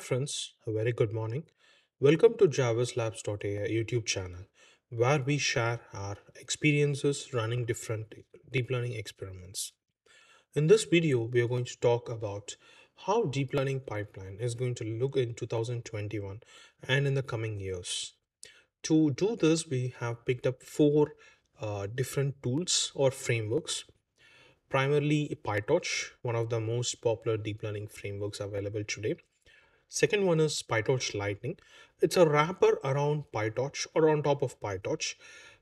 friends, a very good morning. Welcome to JavaSlabs.ai YouTube channel, where we share our experiences running different deep learning experiments. In this video, we are going to talk about how deep learning pipeline is going to look in 2021 and in the coming years. To do this, we have picked up four different tools or frameworks. Primarily PyTorch, one of the most popular deep learning frameworks available today. Second one is PyTorch Lightning. It's a wrapper around PyTorch or on top of PyTorch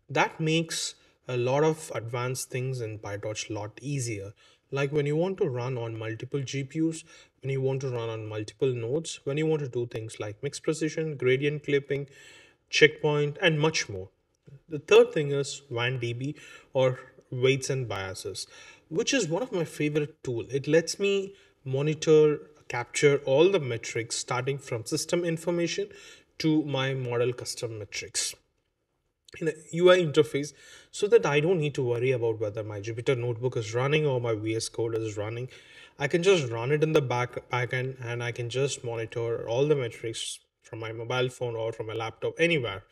that makes a lot of advanced things in PyTorch a lot easier. Like when you want to run on multiple GPUs, when you want to run on multiple nodes, when you want to do things like mixed precision, gradient clipping, checkpoint, and much more. The third thing is WAN-DB or weights and biases, which is one of my favorite tool. It lets me monitor, capture all the metrics starting from system information to my model custom metrics in a UI interface so that I don't need to worry about whether my Jupyter notebook is running or my VS Code is running. I can just run it in the backend and I can just monitor all the metrics from my mobile phone or from a laptop anywhere.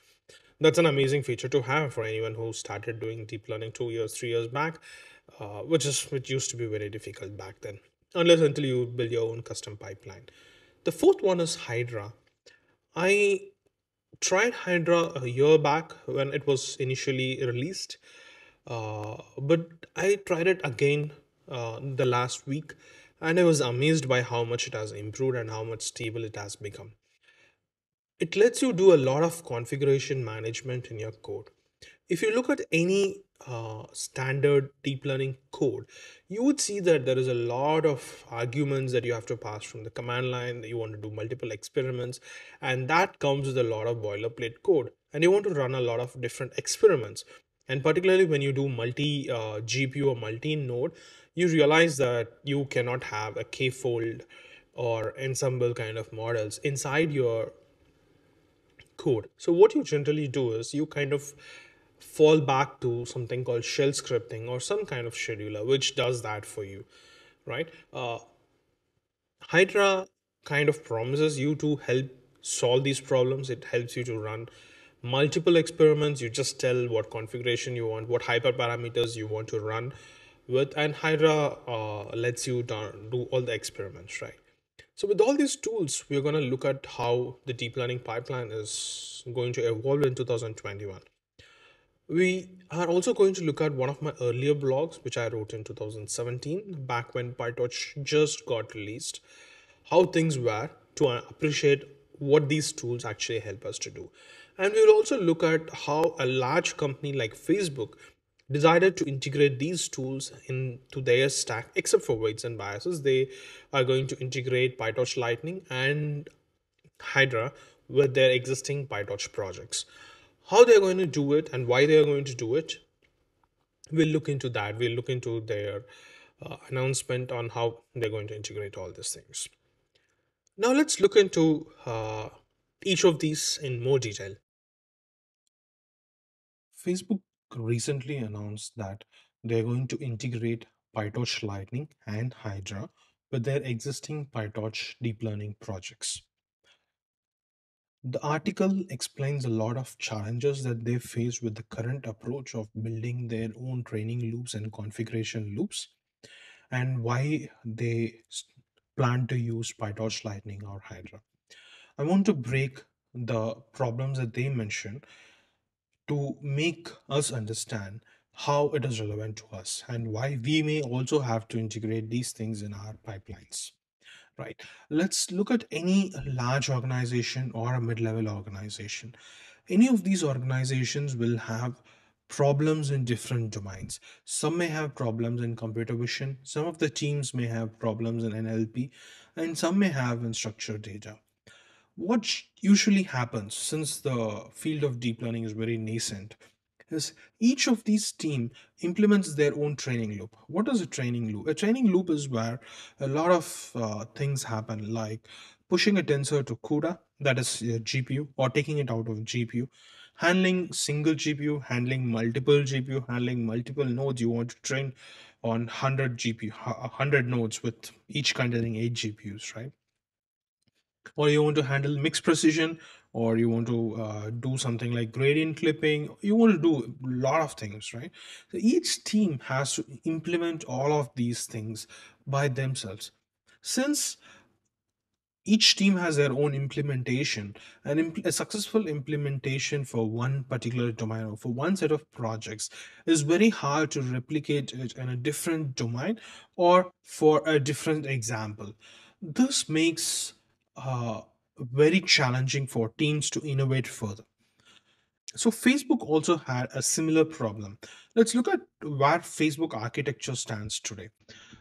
That's an amazing feature to have for anyone who started doing deep learning 2 years, 3 years back, which used to be very difficult back then, unless until you build your own custom pipeline. The fourth one is Hydra. I tried Hydra a year back when it was initially released, but I tried it again the last week, and I was amazed by how much it has improved and how much stable it has become. It lets you do a lot of configuration management in your code. If you look at any standard deep learning code, you would see that there is a lot of arguments that you have to pass from the command line, that you want to do multiple experiments, and that comes with a lot of boilerplate code. And you want to run a lot of different experiments. And particularly when you do multi GPU or multi node, you realize that you cannot have a k-fold or ensemble kind of models inside your code. So what you generally do is you kind of fall back to something called shell scripting or some kind of scheduler which does that for you, right? Hydra kind of promises you to help solve these problems. It helps you to run multiple experiments. You just tell what configuration you want, what hyperparameters you want to run with, and Hydra lets you do all the experiments, right? So with all these tools, we're going to look at how the deep learning pipeline is going to evolve in 2021. We are also going to look at one of my earlier blogs, which I wrote in 2017, back when PyTorch just got released, how things were to appreciate what these tools actually help us to do. And we will also look at how a large company like Facebook decided to integrate these tools into their stack, except for weights and biases. They are going to integrate PyTorch Lightning and Hydra with their existing PyTorch projects. How they're going to do it and why they're going to do it, we'll look into that. We'll look into their announcement on how they're going to integrate all these things. Now let's look into each of these in more detail. Facebook recently announced that they're going to integrate PyTorch Lightning and Hydra with their existing PyTorch deep learning projects. The article explains a lot of challenges that they face with the current approach of building their own training loops and configuration loops, and why they plan to use PyTorch Lightning or Hydra. I want to break the problems that they mention to make us understand how it is relevant to us and why we may also have to integrate these things in our pipelines. Right. Let's look at any large organization or a mid-level organization. Any of these organizations will have problems in different domains. Some may have problems in computer vision, some of the teams may have problems in NLP, and some may have in structured data. What usually happens, since the field of deep learning is very nascent, is each of these team implements their own training loop. What is a training loop? A training loop is where a lot of things happen, like pushing a tensor to CUDA, that is a GPU, or taking it out of GPU, handling single GPU, handling multiple GPU, handling multiple nodes. You want to train on 100 GPU, 100 nodes with each containing 8 GPUs, right? or you want to handle mixed precision, or you want to do something like gradient clipping. You want to do a lot of things, right? So each team has to implement all of these things by themselves. Since each team has their own implementation, and a successful implementation for one particular domain or for one set of projects is very hard to replicate it in a different domain or for a different example. This makes very challenging for teams to innovate further. So Facebook also had a similar problem. Let's look at where Facebook architecture stands today.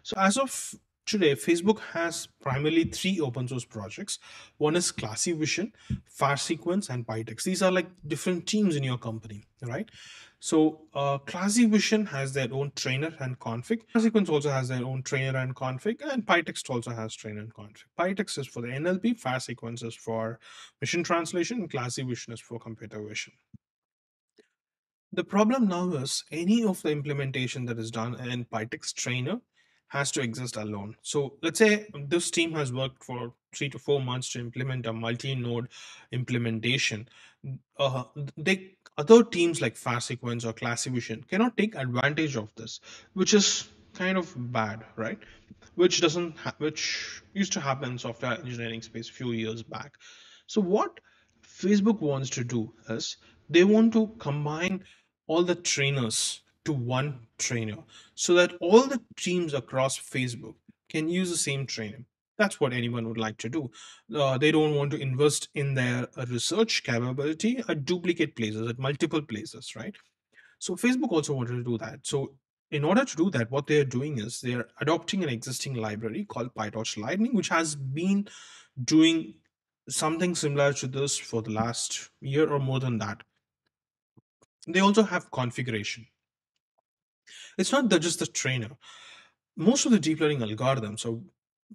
So as of today, Facebook has primarily three open source projects. One is Classy Vision, FastSequence, and PyTorch. These are like different teams in your company, right? So Classy Vision has their own trainer and config. FastSequence also has their own trainer and config, and PyText also has trainer and config. PyText is for the NLP, FastSequence is for mission translation, and Classy Vision is for computer vision. The problem now is any of the implementation that is done in PyText trainer has to exist alone. So let's say this team has worked for 3 to 4 months to implement a multi-node implementation. Uh, they other teams like FastSequence or Classivision cannot take advantage of this, which is kind of bad, right? Which used to happen in software engineering space a few years back. So what Facebook wants to do is they want to combine all the trainers to one trainer so that all the teams across Facebook can use the same trainer. That's what anyone would like to do. They don't want to invest in their research capability at duplicate places, at multiple places, right? So Facebook also wanted to do that. So in order to do that, what they're doing is they're adopting an existing library called PyTorch Lightning, which has been doing something similar to this for the last year or more than that. They also have configuration. It's not just the trainer. Most of the deep learning algorithms are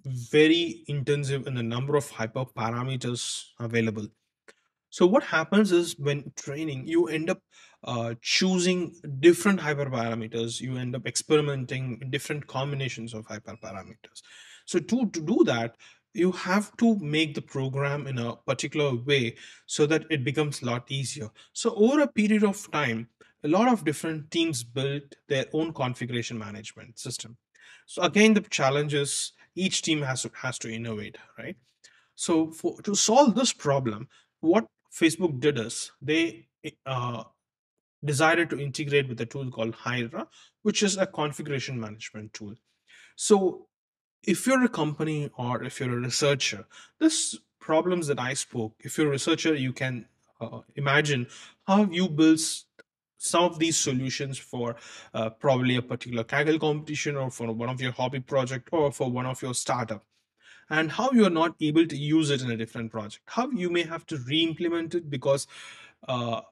very intensive in the number of hyperparameters available. So what happens is when training, you end up choosing different hyperparameters. You end up experimenting different combinations of hyperparameters. So to do that, you have to make the program in a particular way so that it becomes a lot easier. So over a period of time, a lot of different teams built their own configuration management system. So again, the challenge is each team has to innovate, right? So to solve this problem, what Facebook did is they decided to integrate with a tool called Hydra, which is a configuration management tool. So if you're a company or if you're a researcher, this problems that I spoke, if you're a researcher, you can imagine how you build some of these solutions for probably a particular Kaggle competition or for one of your hobby project or for one of your startup, and how you are not able to use it in a different project, how you may have to re-implement it because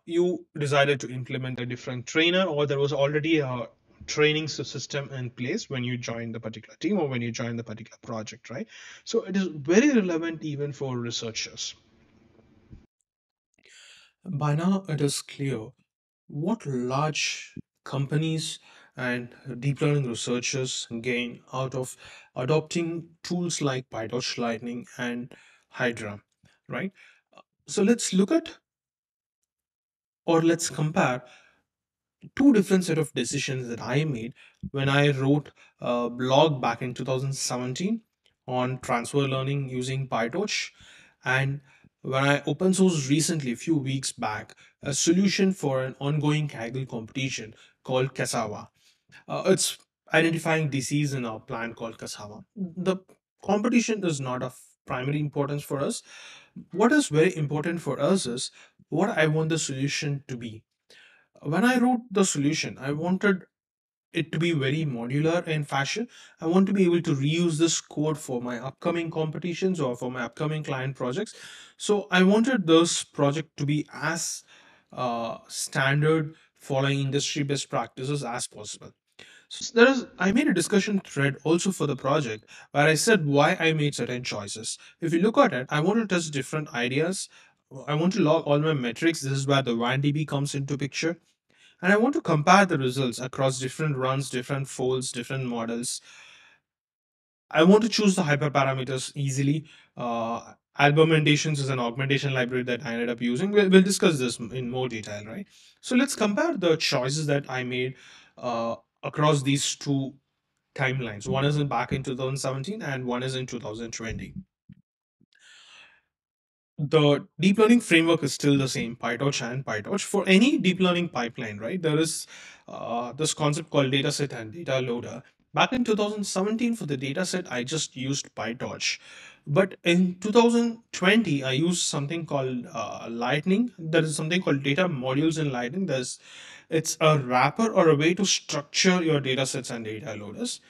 you decided to implement a different trainer, or there was already a training system in place when you join the particular team or when you join the particular project, right? So it is very relevant even for researchers. By now it is clear what large companies and deep learning researchers gain out of adopting tools like PyTorch Lightning and Hydra, right? So let's look at, or let's compare two different set of decisions that I made when I wrote a blog back in 2017 on transfer learning using PyTorch, and when I open sourced recently, a few weeks back, a solution for an ongoing Kaggle competition called Cassava. It's identifying disease in our plant called cassava. The competition is not of primary importance for us. What is very important for us is what I want the solution to be. When I wrote the solution, I wanted it to be very modular in fashion. I want to be able to reuse this code for my upcoming competitions or for my upcoming client projects. So I wanted this project to be as standard, following industry best practices as possible. So I made a discussion thread also for the project where I said why I made certain choices. If you look at it, I want to test different ideas. I want to log all my metrics. This is where the WAN-DB comes into picture. And I want to compare the results across different runs, different folds, different models. I want to choose the hyperparameters easily. Albumentations is an augmentation library that I ended up using. We'll discuss this in more detail, right? So let's compare the choices that I made across these two timelines. One is back in 2017 and one is in 2020. The deep learning framework is still the same, PyTorch and PyTorch. For any deep learning pipeline, right, there is this concept called dataset and data loader. Back in 2017, for the dataset, I just used PyTorch. But in 2020, I used something called Lightning. There is something called data modules in Lightning. It's a wrapper or a way to structure your datasets and data loaders.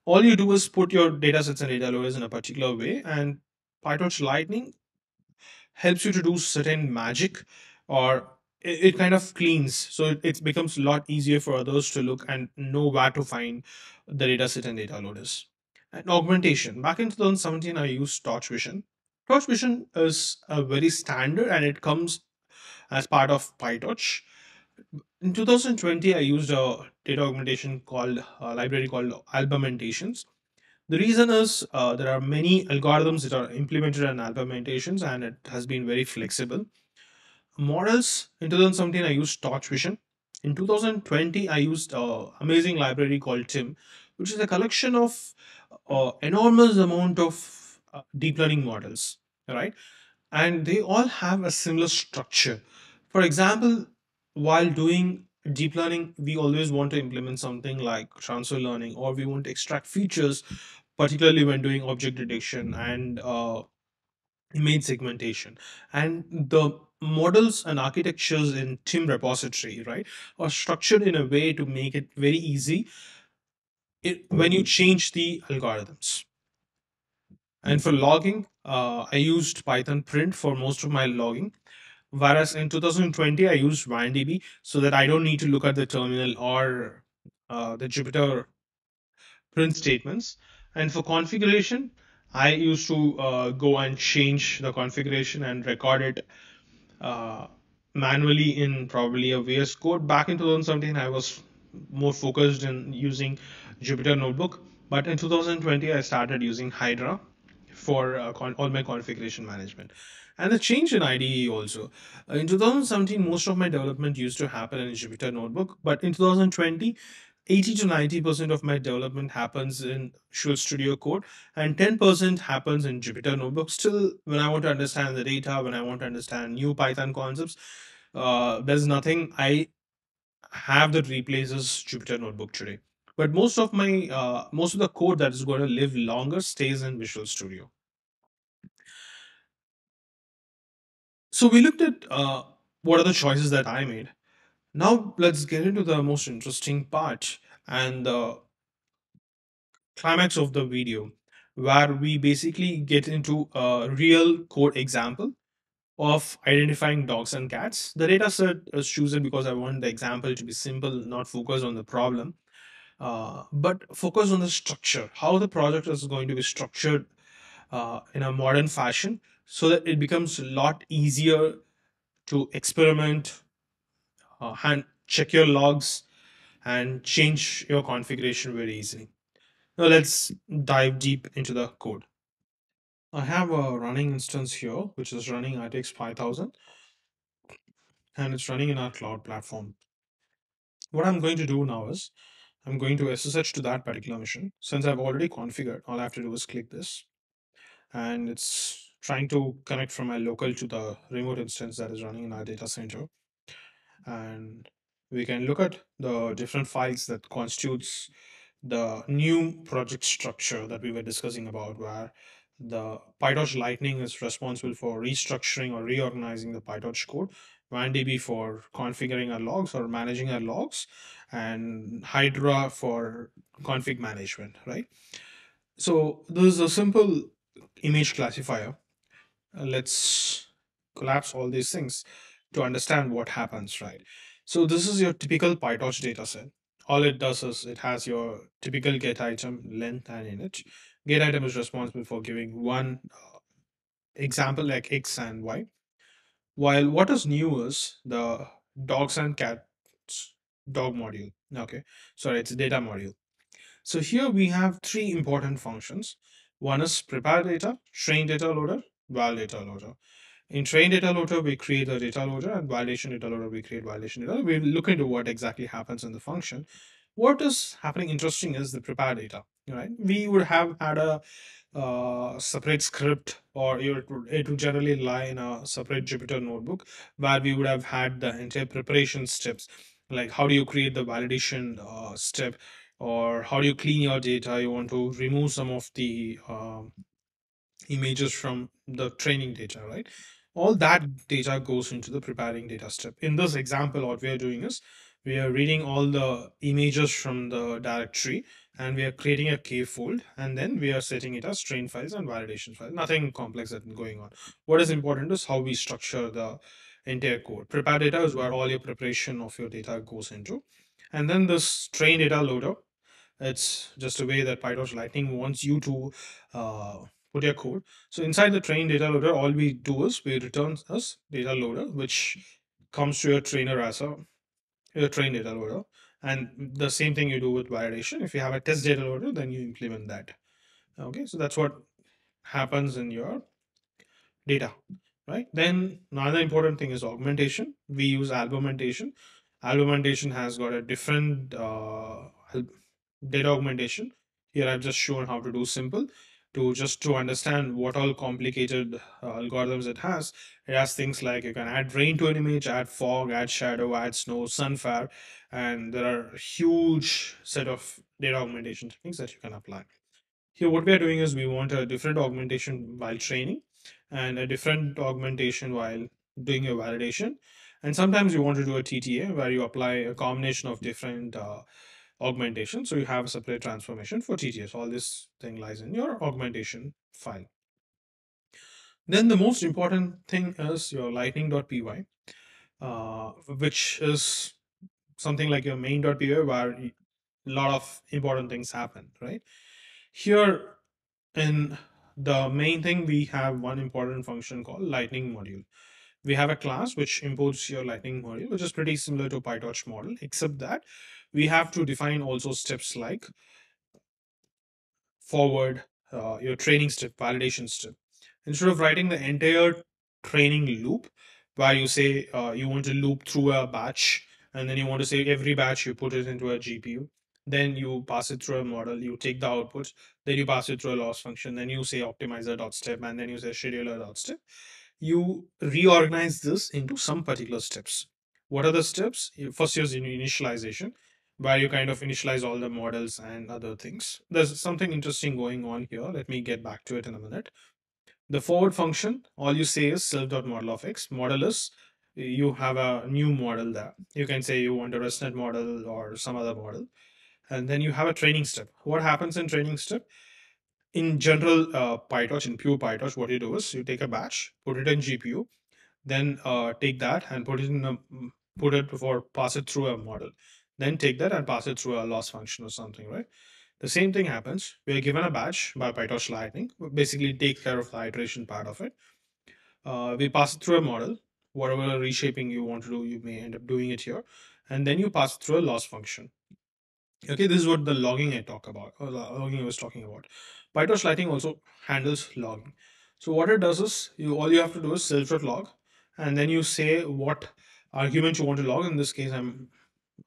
All you do is put your datasets and data loaders in a particular way, and PyTorch Lightning helps you to do certain magic, or it kind of cleans, so it becomes a lot easier for others to look and know where to find the dataset and data loaders. And augmentation, back in 2017 I used Torch Vision. Torch Vision is a very standard and it comes as part of PyTorch. In 2020 I used a data augmentation called library called Albumentations. The reason is there are many algorithms that are implemented in implementations and it has been very flexible. Models in 2017, I used Torch Vision. In 2020, I used an amazing library called TIM, which is a collection of enormous amount of deep learning models, right? And they all have a similar structure. For example, while doing deep learning, we always want to implement something like transfer learning, or we want to extract features, particularly when doing object detection and image segmentation. And the models and architectures in TIM repository, right, are structured in a way to make it very easy when you change the algorithms. And for logging, I used Python print for most of my logging. Whereas in 2020, I used WANDB so that I don't need to look at the terminal or the Jupyter print statements. And for configuration, I used to go and change the configuration and record it uh, manually in probably a VS Code. Back in 2017, I was more focused in using Jupyter Notebook, but in 2020, I started using Hydra for all my configuration management. And the change in IDE also. In 2017, most of my development used to happen in Jupyter Notebook, but in 2020, 80 to 90% of my development happens in Visual Studio Code and 10% happens in Jupyter Notebook. Still, when I want to understand the data, when I want to understand new Python concepts, there's nothing I have that replaces Jupyter Notebook today. But most of the code that is going to live longer stays in Visual Studio. So we looked at what are the choices that I made. Now let's get into the most interesting part and the climax of the video, where we basically get into a real code example of identifying dogs and cats. The data set is chosen because I want the example to be simple, not focus on the problem, but focus on the structure, how the project is going to be structured in a modern fashion so that it becomes a lot easier to experiment, and check your logs and change your configuration very easily. Now let's dive deep into the code. I have a running instance here, which is running ITX 5000, and it's running in our cloud platform. What I'm going to do now is I'm going to SSH to that particular machine. Since I've already configured, all I have to do is click this, and it's trying to connect from my local to the remote instance that is running in our data center. And we can look at the different files that constitutes the new project structure that we were discussing about, where the PyTorch Lightning is responsible for restructuring or reorganizing the PyTorch code, WANDB for configuring our logs or managing our logs, and Hydra for config management, right? So this is a simple image classifier. Let's collapse all these things to understand what happens, right? So this is your typical PyTorch dataset. All it does is it has your typical get item, length, and init. Get item is responsible for giving one example like X and Y. While what is new is the dogs and cats dog module. Okay, sorry, it's a data module. So here we have three important functions. One is prepare data, train data loader, valid data loader. In train data loader, we create a data loader, and validation data loader, we create validation data. We look into what exactly happens in the function. What is happening interesting is the prepare data, right? We would have had a separate script, or it would generally lie in a separate Jupyter notebook where we would have had the entire preparation steps, like how do you create the validation step, or how do you clean your data. You want to remove some of the images from the training data, right? All that data goes into the preparing data step. In this example, what we are doing is we are reading all the images from the directory, and we are creating a k fold, and then we are setting it as train files and validation files. Nothing complex that going on. What is important is how we structure the entire code. Prepare data is where all your preparation of your data goes into. And then this train data loader, it's just a way that PyTorch Lightning wants you to put your code. So inside the train data loader, all we do is we return us data loader, which comes to your trainer as a your train data loader. And the same thing you do with validation. If you have a test data loader, then you implement that. Okay, so that's what happens in your data, right? Then another important thing is augmentation. We use augmentation. Augmentation has got a different data augmentation. Here I've just shown how to do simple. To understand what all complicated algorithms it has. It has things like you can add rain to an image, add fog, add shadow, add snow, sunfire, and there are a huge set of data augmentation techniques that you can apply. Here, what we are doing is we want a different augmentation while training and a different augmentation while doing your validation. And sometimes you want to do a TTA where you apply a combination of different augmentation. So you have a separate transformation for TTA. So all this thing lies in your augmentation file. Then the most important thing is your lightning.py, which is something like your main.py where a lot of important things happen, right? Here in the main thing, we have one important function called lightning module. We have a class which imports your lightning module, which is pretty similar to PyTorch model, except that we have to define also steps like forward, your training step, validation step. Instead of writing the entire training loop, where you say you want to loop through a batch, and then you want to say every batch you put it into a GPU, then you pass it through a model, you take the output, then you pass it through a loss function, then you say optimizer dot step, and then you say scheduler dot step. You reorganize this into some particular steps. What are the steps? First is initialization, where you kind of initialize all the models and other things. There's something interesting going on here. Let me get back to it in a minute. The forward function, all you say is self.model of x. Model is you have a new model there. You can say you want a ResNet model or some other model. And then you have a training step. What happens in training step? In general, PyTorch, in pure PyTorch, what you do is you take a batch, put it in GPU, then take that and put it in a put it for pass it through a model, then take that and pass it through a loss function or something, right? The same thing happens. We are given a batch by PyTorch Lightning, basically take care of the iteration part of it. We pass it through a model. Whatever reshaping you want to do, you may end up doing it here, and then you pass it through a loss function. Okay, this is what the logging I talk about, or the logging I was talking about. PyTorch Lightning also handles logging. So what it does is you all you have to do is self.log, and then you say what argument you want to log. In this case, I'm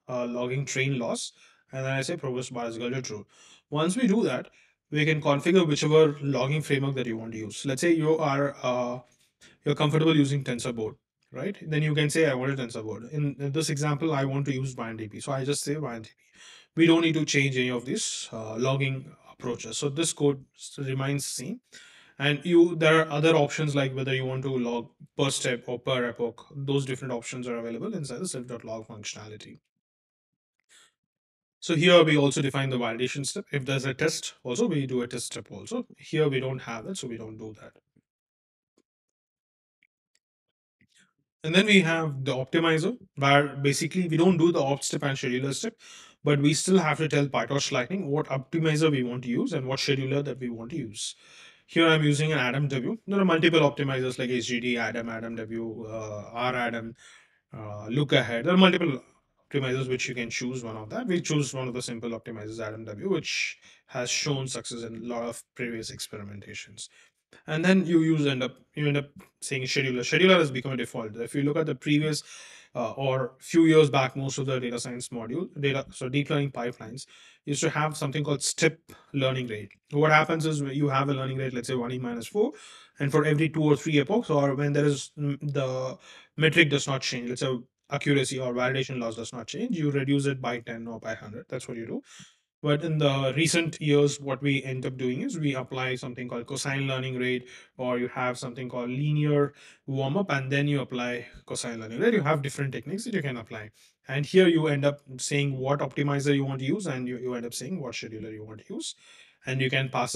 logging train loss, and then I say progress bar is equal to true. Once we do that, we can configure whichever logging framework that you want to use. Let's say you're comfortable using TensorBoard, right? Then you can say I want a TensorBoard. In this example, I want to use WAN-DB, so I just say WAN-DB. We don't need to change any of these logging approaches. So this code remains same. And you there are other options like whether you want to log per step or per epoch. Those different options are available inside the self.log functionality. So here we also define the validation step. If there's a test, also we do a test step also. Here we don't have it, so we don't do that. And then we have the optimizer, where basically we don't do the opt step and scheduler step, but we still have to tell PyTorch Lightning what optimizer we want to use and what scheduler that we want to use. Here I'm using an AdamW. There are multiple optimizers like HGD, Adam, AdamW, RAdam, look ahead. There are multiple optimizers which you can choose one of that. We choose one of the simple optimizers, AdamW, which has shown success in a lot of previous experimentations. And then you end up saying scheduler. Scheduler has become a default. If you look at the previous or few years back, most of the data science module data so deep learning pipelines used to have something called step learning rate. What happens is you have a learning rate, let's say 1e minus 4, and for every 2 or 3 epochs, or when there is the metric does not change, let's say accuracy or validation loss does not change, you reduce it by 10 or by 100. That's what you do. But in the recent years, what we end up doing is we apply something called cosine learning rate, or you have something called linear warm up, and then you apply cosine learning rate. You have different techniques that you can apply. And here you end up saying what optimizer you want to use, and you end up saying what scheduler you want to use. And you can pass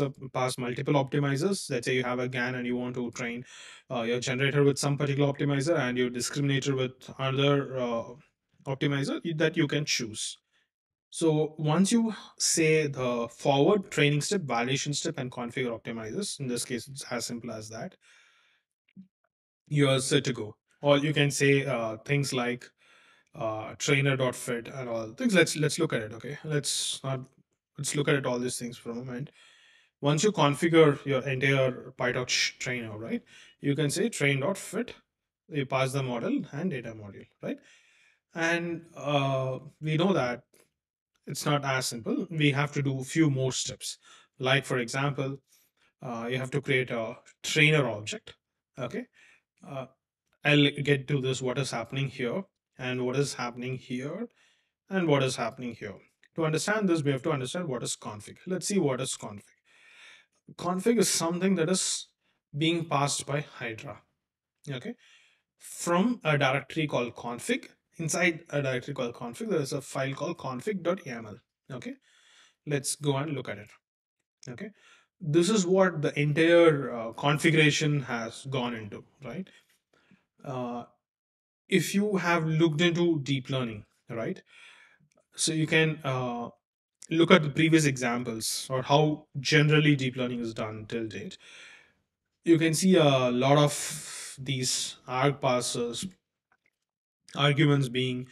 multiple optimizers. Let's say you have a GAN and you want to train your generator with some particular optimizer, and your discriminator with another optimizer that you can choose. So once you say the forward training step, validation step, and configure optimizers, in this case, it's as simple as that, you're set to go. Or you can say things like trainer.fit and all things. Let's look at it. Okay, let's look at it all these things for a moment. Once you configure your entire PyTorch trainer, right, you can say train.fit. You pass the model and data module, right? And we know that it's not as simple. We have to do a few more steps. Like, for example, you have to create a trainer object. Okay. Uh, I'll get to this what is happening here, and what is happening here, and what is happening here. To understand this, we have to understand what is config. Let's see what is config. Config is something that is being passed by Hydra. Okay. From a directory called config. Inside a directory called config, there is a file called config.yaml. Okay. Let's go and look at it. Okay, this is what the entire configuration has gone into, right? uh, if you have looked into deep learning, right, so you can look at the previous examples or how generally deep learning is done till date. You can see a lot of these arg parsers arguments being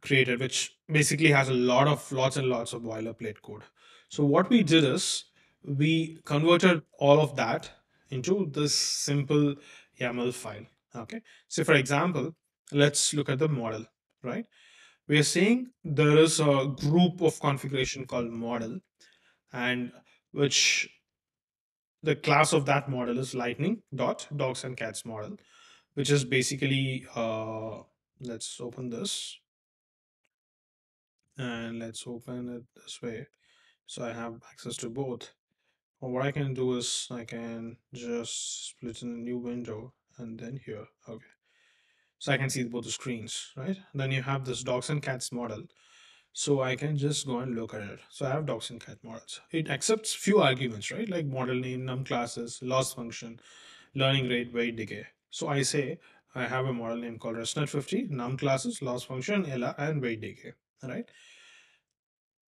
created, which basically has a lots and lots of boilerplate code. So what we did is we converted all of that into this simple YAML file. Okay. So for example, let's look at the model, right? We are saying there is a group of configuration called model, and which the class of that model is lightning dot dogs and cats model, which is basically let's open this and let's open it this way so I have access to both. Or what I can do is I can just split in a new window and then here. Okay, so I can see both the screens, right? Then you have this dogs and cats model, so I can just go and look at it. So I have dogs and cat models. It accepts few arguments, right, like model name, num classes, loss function, learning rate, weight decay. So I say I have a model name called ResNet50, num classes, loss function, LR, and weight decay, right?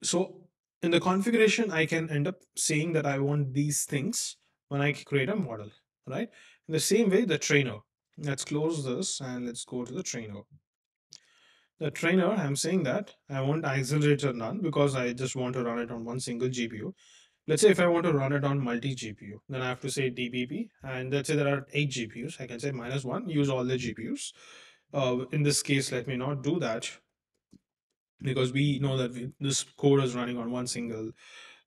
So in the configuration, I can end up saying that I want these things when I create a model, right? In the same way, the trainer. Let's close this and let's go to the trainer. The trainer, I'm saying that I want accelerator none because I just want to run it on one single GPU. Let's say if I want to run it on multi GPU, then I have to say DPP. And let's say there are 8 GPUs. I can say -1, use all the GPUs. In this case, let me not do that because we know that this code is running on one single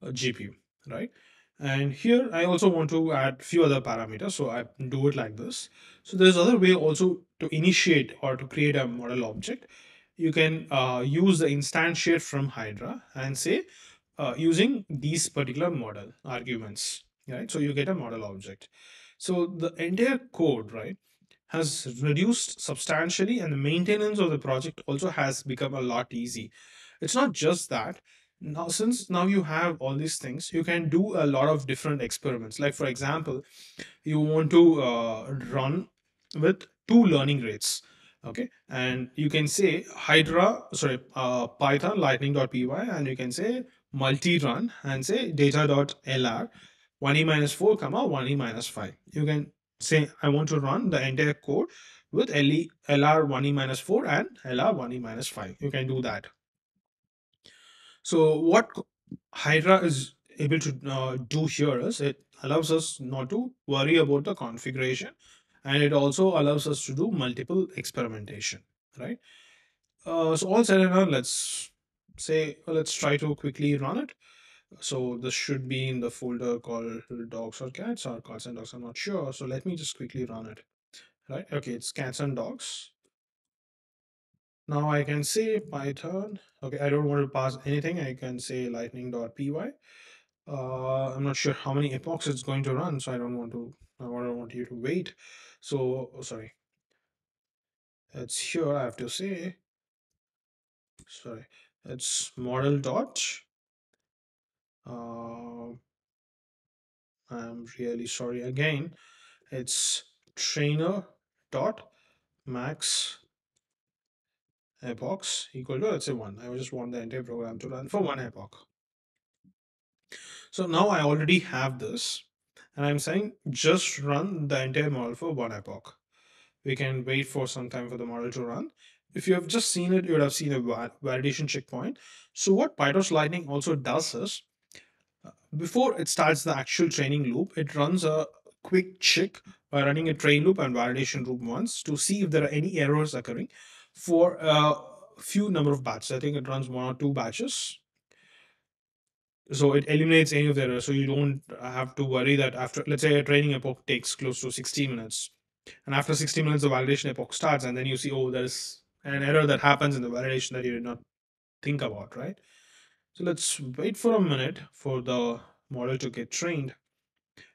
GPU, right? And here I also want to add few other parameters, so I do it like this. So there's other way also to initiate or to create a model object. You can use the instantiate from Hydra and say using these particular model arguments, right? So you get a model object. So the entire code, right, has reduced substantially, and the maintenance of the project also has become a lot easy. It's not just that. Now, since now you have all these things, you can do a lot of different experiments. Like, for example, you want to run with two learning rates. Okay, and you can say Python lightning.py, and you can say multi-run and say data.lr 1e minus 4 comma 1e minus 5. You can say I want to run the entire code with lr 1e minus 4 and lr 1e minus 5. You can do that. So what Hydra is able to do here is it allows us not to worry about the configuration, and it also allows us to do multiple experimentation, right? So all said and done, let's try to quickly run it. So this should be in the folder called dogs or cats or cats and dogs. I'm not sure. So let me just quickly run it. Right? Okay, it's cats and dogs. Now I can say Python. Okay, I don't want to pass anything. I can say lightning.py. I'm not sure how many epochs it's going to run, so I don't want to. Don't want you to wait. So sorry, it's here. I have to say sorry. It's model dot. Uh, I'm really sorry again. It's trainer dot max epochs equal to, let's say, 1. I just want the entire program to run for 1 epoch. So now I already have this, and I'm saying just run the entire model for 1 epoch. We can wait for some time for the model to run. If you have just seen it, you would have seen a validation checkpoint. So what PyTorch Lightning also does is, before it starts the actual training loop, it runs a quick check by running a train loop and validation loop once to see if there are any errors occurring for a few number of batches. I think it runs 1 or 2 batches. So it eliminates any of the errors. So you don't have to worry that after, let's say, a training epoch takes close to 60 minutes. And after 60 minutes, the validation epoch starts. And then you see, oh, there's an error that happens in the validation that you did not think about, right? So let's wait for a minute for the model to get trained.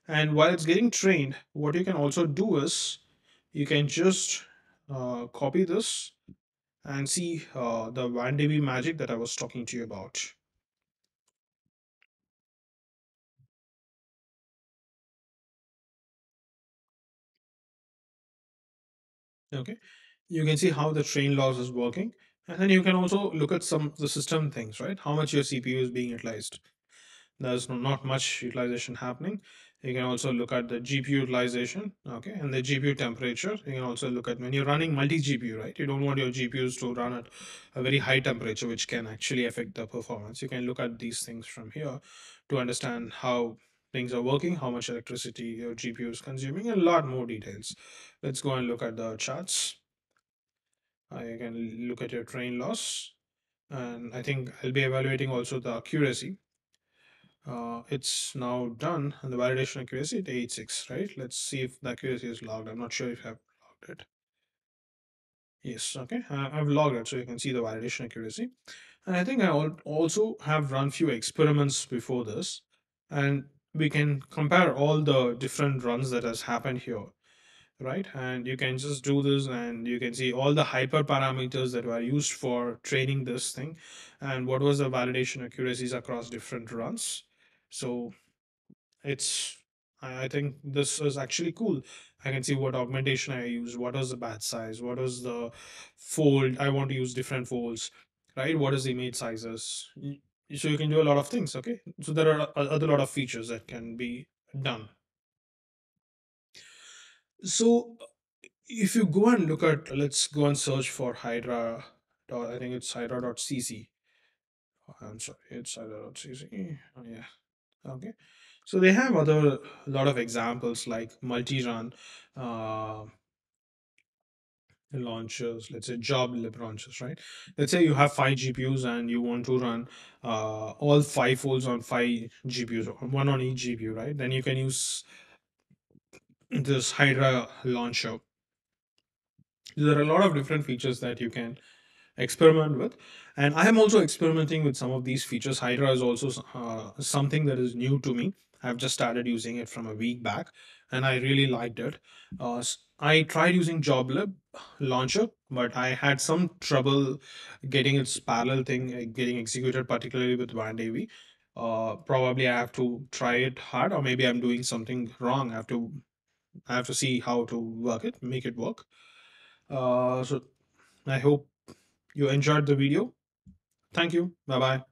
And while it's getting trained, what you can also do is you can just copy this and see the 1 DB magic that I was talking to you about. Okay, you can see how the train loss is working, and then you can also look at some of the system things, right? How much your CPU is being utilized. There's not much utilization happening. You can also look at the GPU utilization, okay, and the GPU temperature. You can also look at when you're running multi GPU, right? You don't want your GPUs to run at a very high temperature, which can actually affect the performance. You can look at these things from here to understand how things are working, how much electricity your GPU is consuming, and a lot more details. Let's go and look at the charts. I can look at your train loss, and I think I'll be evaluating also the accuracy. It's now done, and the validation accuracy at 86, right? Let's see if the accuracy is logged. I'm not sure if I've logged it. Yes, okay. I've logged it, so you can see the validation accuracy. And I think I also have run few experiments before this, and we can compare all the different runs that has happened here, right? And you can just do this, and you can see all the hyper parameters that were used for training this thing, and what was the validation accuracies across different runs. So it's I think this is actually cool. I can see what augmentation I use, what was the batch size, what was the fold. I want to use different folds, right? What is the image sizes? So you can do a lot of things. Okay, so there are other lot of features that can be done. So if you go and look at, let's go and search for Hydra. I think it's Hydra.cc. I'm sorry, it's Hydra.cc. Oh, yeah. Okay. So they have other lot of examples like multi-run uh, launchers, let's say job lib launchers, right? Let's say you have 5 GPUs and you want to run all 5 folds on 5 GPUs, or one on each GPU, right? Then you can use this Hydra launcher. There are a lot of different features that you can experiment with, and I am also experimenting with some of these features. Hydra is also something that is new to me. I've just started using it from a week back, and I really liked it. I tried using joblib launcher, but I had some trouble getting its parallel thing getting executed, particularly with WANDAV. Probably I have to try it hard, or maybe I'm doing something wrong. I have to see how to work it, make it work. So I hope you enjoyed the video. Thank you. Bye bye.